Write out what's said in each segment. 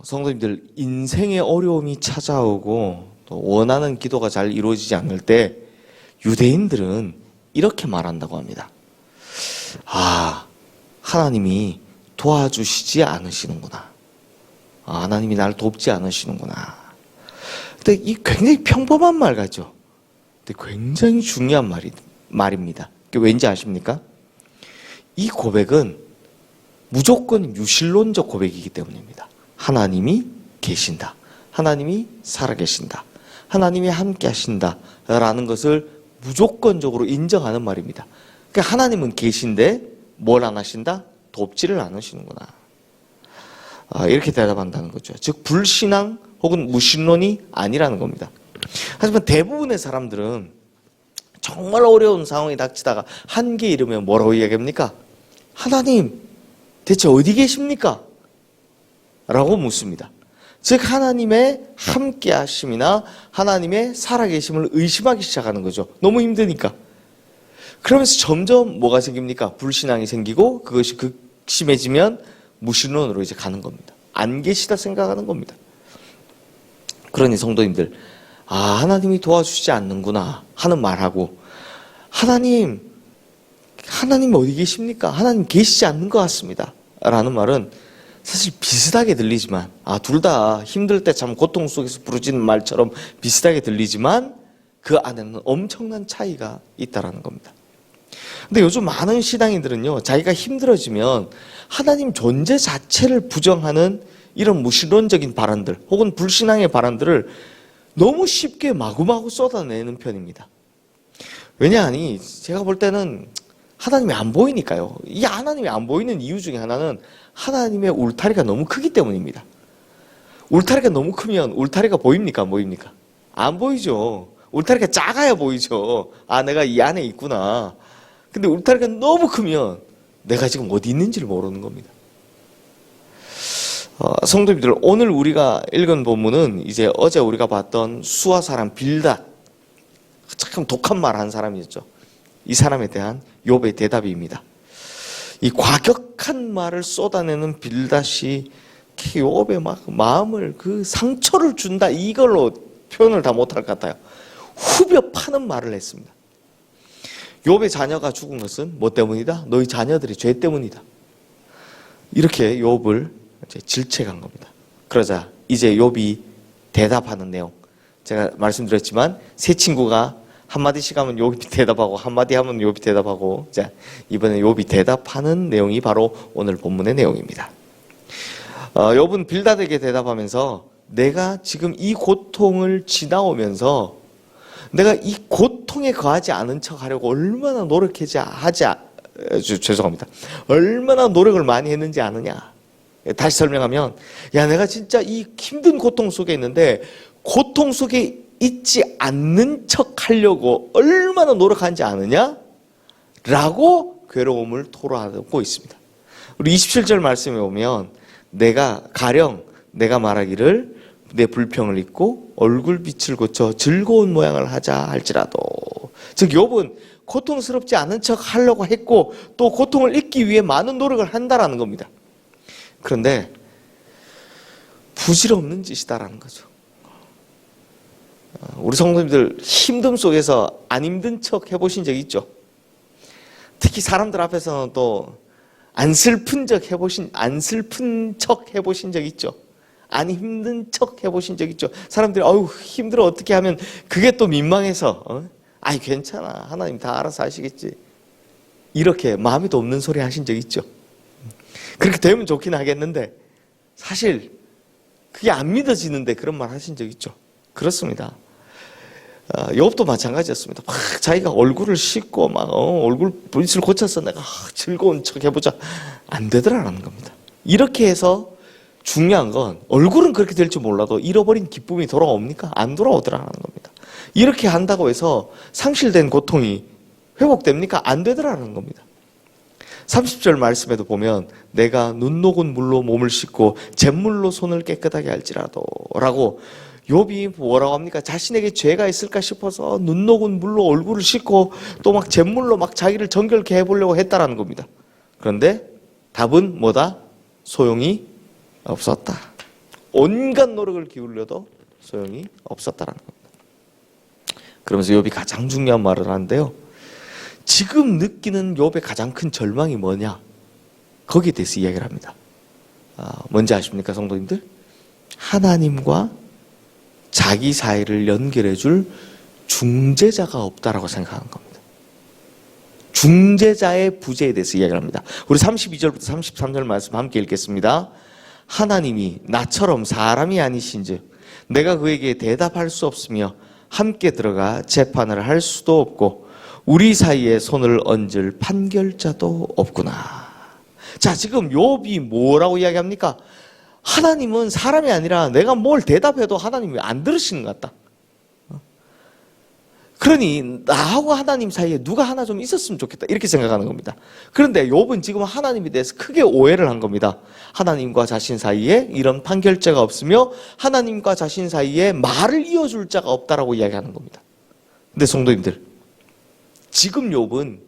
성도님들, 인생의 어려움이 찾아오고 또 원하는 기도가 잘 이루어지지 않을 때 유대인들은 이렇게 말한다고 합니다. 아, 하나님이 도와주시지 않으시는구나. 아, 하나님이 날 돕지 않으시는구나. 근데 이 굉장히 평범한 말 같죠? 근데 굉장히 중요한 말입니다. 그게 왠지 아십니까? 이 고백은 무조건 유실론적 고백이기 때문입니다. 하나님이 계신다. 하나님이 살아계신다. 하나님이 함께 하신다. 라는 것을 무조건적으로 인정하는 말입니다. 그러니까 하나님은 계신데 뭘 안 하신다? 돕지를 않으시는구나. 이렇게 대답한다는 거죠. 즉 불신앙 혹은 무신론이 아니라는 겁니다. 하지만 대부분의 사람들은 정말 어려운 상황이 닥치다가 한계에 이르면 뭐라고 이야기합니까? 하나님 대체 어디 계십니까? 라고 묻습니다. 즉 하나님의 함께 하심이나 하나님의 살아계심을 의심하기 시작하는 거죠. 너무 힘드니까. 그러면서 점점 뭐가 생깁니까? 불신앙이 생기고 그것이 극심해지면 무신론으로 이제 가는 겁니다. 안 계시다 생각하는 겁니다. 그러니 성도님들, 하나님이 도와주시지 않는구나 하는 말하고 하나님 어디 계십니까? 하나님 계시지 않는 것 같습니다. 라는 말은 사실 비슷하게 들리지만 둘 다 힘들 때 참 고통 속에서 부르짖는 말처럼 비슷하게 들리지만 그 안에는 엄청난 차이가 있다라는 겁니다. 근데 요즘 많은 신앙인들은요, 자기가 힘들어지면 하나님 존재 자체를 부정하는 이런 무신론적인 발언들 혹은 불신앙의 발언들을 너무 쉽게 마구마구 쏟아내는 편입니다. 왜냐하니 제가 볼 때는 하나님이 안 보이니까요. 이 하나님이 안 보이는 이유 중에 하나는 하나님의 울타리가 너무 크기 때문입니다. 울타리가 너무 크면 울타리가 보입니까? 안 보입니까? 안 보이죠. 울타리가 작아야 보이죠. 내가 이 안에 있구나. 근데 울타리가 너무 크면 내가 지금 어디 있는지를 모르는 겁니다. 성도님들, 오늘 우리가 읽은 본문은 이제 어제 우리가 봤던 수아 사람 빌닷, 참 독한 말 한 사람이었죠. 이 사람에 대한 욥의 대답입니다. 이 과격한 말을 쏟아내는 빌닷이 욥의 막 마음을 그 상처를 준다, 이걸로 표현을 다 못할 것 같아요. 후벼 파는 말을 했습니다. 욥의 자녀가 죽은 것은 뭐 때문이다? 너희 자녀들의 죄 때문이다. 이렇게 욥을 이제 질책한 겁니다. 그러자 이제 욥이 대답하는 내용, 제가 말씀드렸지만 세 친구가 한마디씩 하면 욥이 대답하고 한마디 하면 욥이 대답하고, 자, 이번에 욥이 대답하는 내용이 바로 오늘 본문의 내용입니다. 욥은 빌닷에게 대답하면서 내가 지금 이 고통을 지나오면서 내가 이 고통에 거하지 않은 척 하려고 얼마나 얼마나 노력을 많이 했는지 아느냐. 다시 설명하면, 내가 진짜 이 힘든 고통 속에 있는데 고통 속에 있지 않는 척 하려고 얼마나 노력한지 아느냐? 라고 괴로움을 토로하고 있습니다. 우리 27절 말씀에 보면 내가 말하기를 내 불평을 잊고 얼굴빛을 고쳐 즐거운 모양을 하자 할지라도, 즉 욥은 고통스럽지 않은 척 하려고 했고 또 고통을 잊기 위해 많은 노력을 한다라는 겁니다. 그런데 부질없는 짓이다라는 거죠. 우리 성도님들 힘듦 속에서 안 힘든 척 해보신 적 있죠? 특히 사람들 앞에서는 또 안 슬픈 척 해보신 적 있죠? 안 힘든 척 해보신 적 있죠? 사람들이 힘들어 어떻게 하면 그게 또 민망해서 괜찮아, 하나님 다 알아서 하시겠지, 이렇게 마음에도 없는 소리 하신 적 있죠? 그렇게 되면 좋긴 하겠는데 사실 그게 안 믿어지는데 그런 말 하신 적 있죠? 그렇습니다. 욥도 마찬가지였습니다. 막 자기가 얼굴을 씻고 막 얼굴 빛을 고쳐서 내가 즐거운 척 해보자, 안 되더라라는 겁니다. 이렇게 해서 중요한 건 얼굴은 그렇게 될지 몰라도 잃어버린 기쁨이 돌아옵니까? 안 돌아오더라라는 겁니다. 이렇게 한다고 해서 상실된 고통이 회복됩니까? 안 되더라라는 겁니다. 30절 말씀에도 보면 내가 눈 녹은 물로 몸을 씻고 잿물로 손을 깨끗하게 할지라도 라고, 욥이 뭐라고 합니까? 자신에게 죄가 있을까 싶어서 눈 녹은 물로 얼굴을 씻고 또 막 잿물로 막 자기를 정결케 해보려고 했다라는 겁니다. 그런데 답은 뭐다? 소용이 없었다. 온갖 노력을 기울여도 소용이 없었다라는 겁니다. 그러면서 욥이 가장 중요한 말을 하는데요. 지금 느끼는 욥의 가장 큰 절망이 뭐냐? 거기에 대해서 이야기를 합니다. 뭔지 아십니까, 성도님들? 하나님과 자기 사이를 연결해 줄 중재자가 없다라고 생각한 겁니다. 중재자의 부재에 대해서 이야기를 합니다. 우리 32절부터 33절 말씀 함께 읽겠습니다. 하나님이 나처럼 사람이 아니신즉 내가 그에게 대답할 수 없으며 함께 들어가 재판을 할 수도 없고 우리 사이에 손을 얹을 판결자도 없구나. 자, 지금 욥이 뭐라고 이야기합니까? 하나님은 사람이 아니라 내가 뭘 대답해도 하나님이 안 들으시는 것 같다. 그러니 나하고 하나님 사이에 누가 하나 좀 있었으면 좋겠다, 이렇게 생각하는 겁니다. 그런데 욥은 지금 하나님에 대해서 크게 오해를 한 겁니다. 하나님과 자신 사이에 이런 판결자가 없으며 하나님과 자신 사이에 말을 이어줄 자가 없다라고 이야기하는 겁니다. 근데 성도님들, 지금 욥은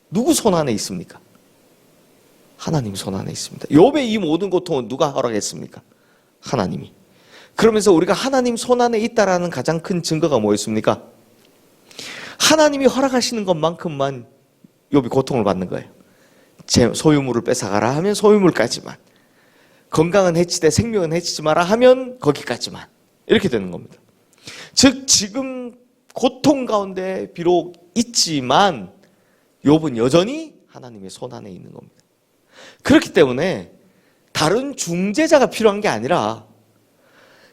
누구 손 안에 있습니까? 하나님 손 안에 있습니다. 욥의 이 모든 고통은 누가 허락했습니까? 하나님이. 그러면서 우리가 하나님 손 안에 있다라는 가장 큰 증거가 뭐였습니까? 하나님이 허락하시는 것만큼만 욥이 고통을 받는 거예요. 제 소유물을 뺏어가라 하면 소유물까지만, 건강은 해치되 생명은 해치지 마라 하면 거기까지만, 이렇게 되는 겁니다. 즉 지금 고통 가운데 비록 있지만 욥은 여전히 하나님의 손 안에 있는 겁니다. 그렇기 때문에 다른 중재자가 필요한 게 아니라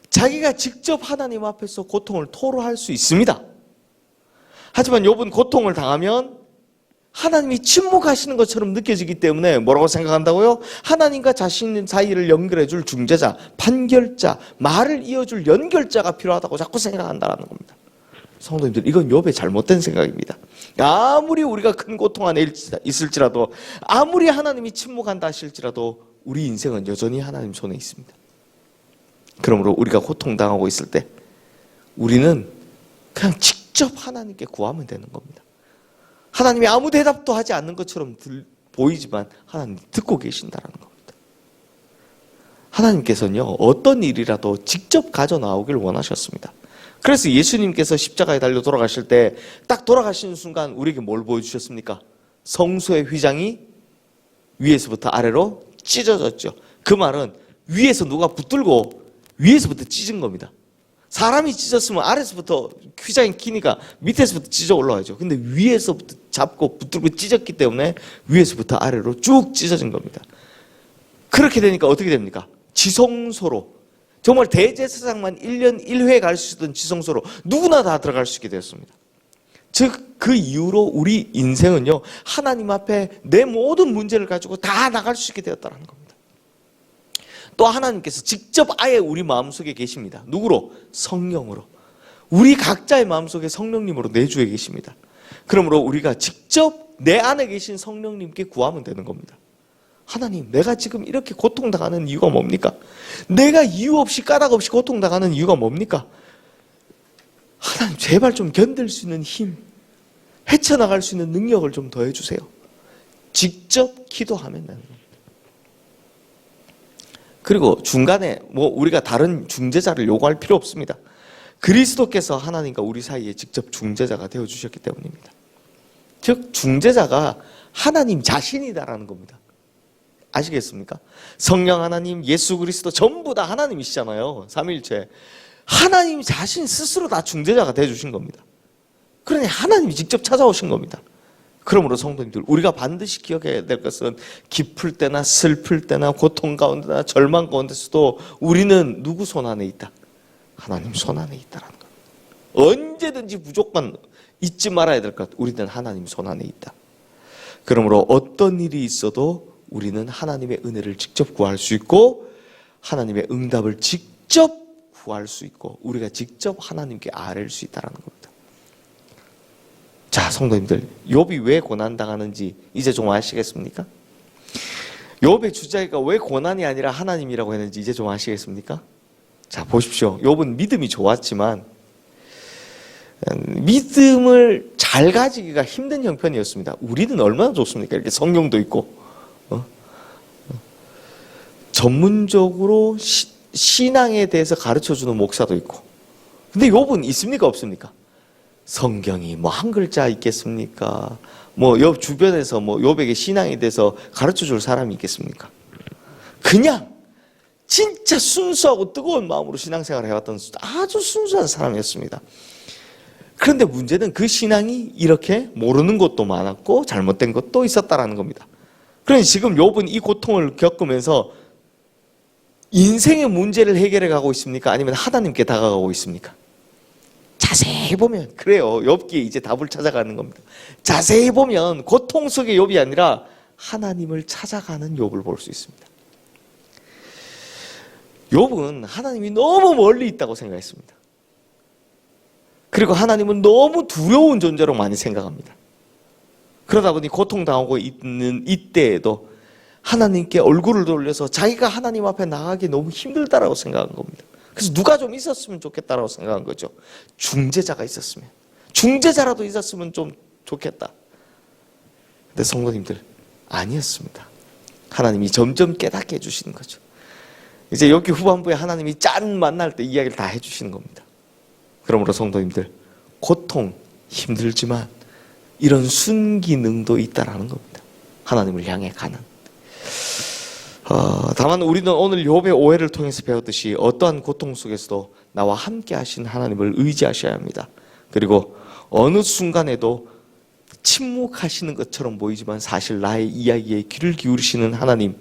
자기가 직접 하나님 앞에서 고통을 토로할 수 있습니다. 하지만 욥은 고통을 당하면 하나님이 침묵하시는 것처럼 느껴지기 때문에 뭐라고 생각한다고요? 하나님과 자신 사이를 연결해 줄 중재자, 판결자, 말을 이어줄 연결자가 필요하다고 자꾸 생각한다는 겁니다. 성도님들, 이건 욥의 잘못된 생각입니다. 아무리 우리가 큰 고통 안에 있을지라도, 아무리 하나님이 침묵한다 하실지라도 우리 인생은 여전히 하나님 손에 있습니다. 그러므로 우리가 고통당하고 있을 때 우리는 그냥 직접 하나님께 구하면 되는 겁니다. 하나님이 아무 대답도 하지 않는 것처럼 보이지만 하나님 듣고 계신다는 겁니다. 하나님께서는요, 어떤 일이라도 직접 가져나오길 원하셨습니다. 그래서 예수님께서 십자가에 달려 돌아가실 때 딱 돌아가시는 순간 우리에게 뭘 보여주셨습니까? 성소의 휘장이 위에서부터 아래로 찢어졌죠. 그 말은 위에서 누가 붙들고 위에서부터 찢은 겁니다. 사람이 찢었으면 아래서부터 휘장이 기니까 밑에서부터 찢어 올라가죠. 근데 위에서부터 잡고 붙들고 찢었기 때문에 위에서부터 아래로 쭉 찢어진 겁니다. 그렇게 되니까 어떻게 됩니까? 지성소로, 정말 대제사장만 1년 1회 갈 수 있던 지성소로 누구나 다 들어갈 수 있게 되었습니다. 즉 그 이후로 우리 인생은요, 하나님 앞에 내 모든 문제를 가지고 다 나갈 수 있게 되었다는 겁니다. 또 하나님께서 직접 아예 우리 마음속에 계십니다. 누구로? 성령으로. 우리 각자의 마음속에 성령님으로 내주에 계십니다. 그러므로 우리가 직접 내 안에 계신 성령님께 구하면 되는 겁니다. 하나님, 내가 지금 이렇게 고통당하는 이유가 뭡니까? 내가 이유 없이 까닭 없이 고통당하는 이유가 뭡니까? 하나님, 제발 좀 견딜 수 있는 힘, 헤쳐나갈 수 있는 능력을 좀 더해주세요. 직접 기도하면 되는 겁니다. 그리고 중간에 우리가 다른 중재자를 요구할 필요 없습니다. 그리스도께서 하나님과 우리 사이에 직접 중재자가 되어주셨기 때문입니다. 즉 중재자가 하나님 자신이다라는 겁니다. 아시겠습니까? 성령 하나님, 예수 그리스도 전부 다 하나님이시잖아요. 삼위일체. 하나님 자신 스스로 다 중재자가 되어주신 겁니다. 그러니 하나님이 직접 찾아오신 겁니다. 그러므로 성도님들, 우리가 반드시 기억해야 될 것은 기쁠 때나 슬플 때나 고통 가운데나 절망 가운데서도 우리는 누구 손 안에 있다? 하나님 손 안에 있다라는 겁니다. 언제든지 무조건 잊지 말아야 될 것, 우리는 하나님 손 안에 있다. 그러므로 어떤 일이 있어도 우리는 하나님의 은혜를 직접 구할 수 있고 하나님의 응답을 직접 구할 수 있고 우리가 직접 하나님께 아뢰일 수 있다는 겁니다. 자, 성도님들, 욥이 왜 고난당하는지 이제 좀 아시겠습니까? 욥의 주제가 왜 고난이 아니라 하나님이라고 했는지 이제 좀 아시겠습니까? 자, 보십시오. 욥은 믿음이 좋았지만 믿음을 잘 가지기가 힘든 형편이었습니다. 우리는 얼마나 좋습니까? 이렇게 성경도 있고 전문적으로 신앙에 대해서 가르쳐주는 목사도 있고. 근데 욥은 있습니까 없습니까? 성경이 뭐 한 글자 있겠습니까? 뭐 욥 주변에서 뭐 욥에게 신앙에 대해서 가르쳐줄 사람이 있겠습니까? 그냥 진짜 순수하고 뜨거운 마음으로 신앙생활을 해왔던 아주 순수한 사람이었습니다. 그런데 문제는 그 신앙이 이렇게 모르는 것도 많았고 잘못된 것도 있었다라는 겁니다. 그러니 지금 욥은 이 고통을 겪으면서 인생의 문제를 해결해 가고 있습니까? 아니면 하나님께 다가가고 있습니까? 자세히 보면 그래요. 욥기에 이제 답을 찾아가는 겁니다. 자세히 보면 고통 속의 욥이 아니라 하나님을 찾아가는 욥을 볼 수 있습니다. 욥은 하나님이 너무 멀리 있다고 생각했습니다. 그리고 하나님은 너무 두려운 존재로 많이 생각합니다. 그러다 보니 고통당하고 있는 이때에도 하나님께 얼굴을 돌려서 자기가 하나님 앞에 나가기 너무 힘들다라고 생각한 겁니다. 그래서 누가 좀 있었으면 좋겠다라고 생각한 거죠. 중재자가 있었으면. 중재자라도 있었으면 좀 좋겠다. 근데 성도님들, 아니었습니다. 하나님이 점점 깨닫게 해주시는 거죠. 이제 욥기 후반부에 하나님이 짠 만날 때 이야기를 다 해주시는 겁니다. 그러므로 성도님들, 고통 힘들지만 이런 순기능도 있다라는 겁니다. 하나님을 향해 가는. 다만 우리는 오늘 욥의 오해를 통해서 배웠듯이 어떠한 고통 속에서도 나와 함께 하신 하나님을 의지하셔야 합니다. 그리고 어느 순간에도 침묵하시는 것처럼 보이지만 사실 나의 이야기에 귀를 기울이시는 하나님,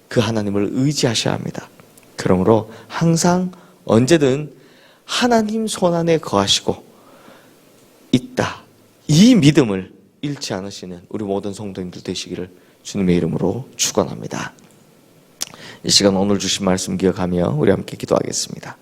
그 하나님을 의지하셔야 합니다. 그러므로 항상 언제든 하나님 손안에 거하시고 있다. 이 믿음을 잃지 않으시는 우리 모든 성도님들 되시기를 주님의 이름으로 축원합니다. 이 시간 오늘 주신 말씀 기억하며 우리 함께 기도하겠습니다.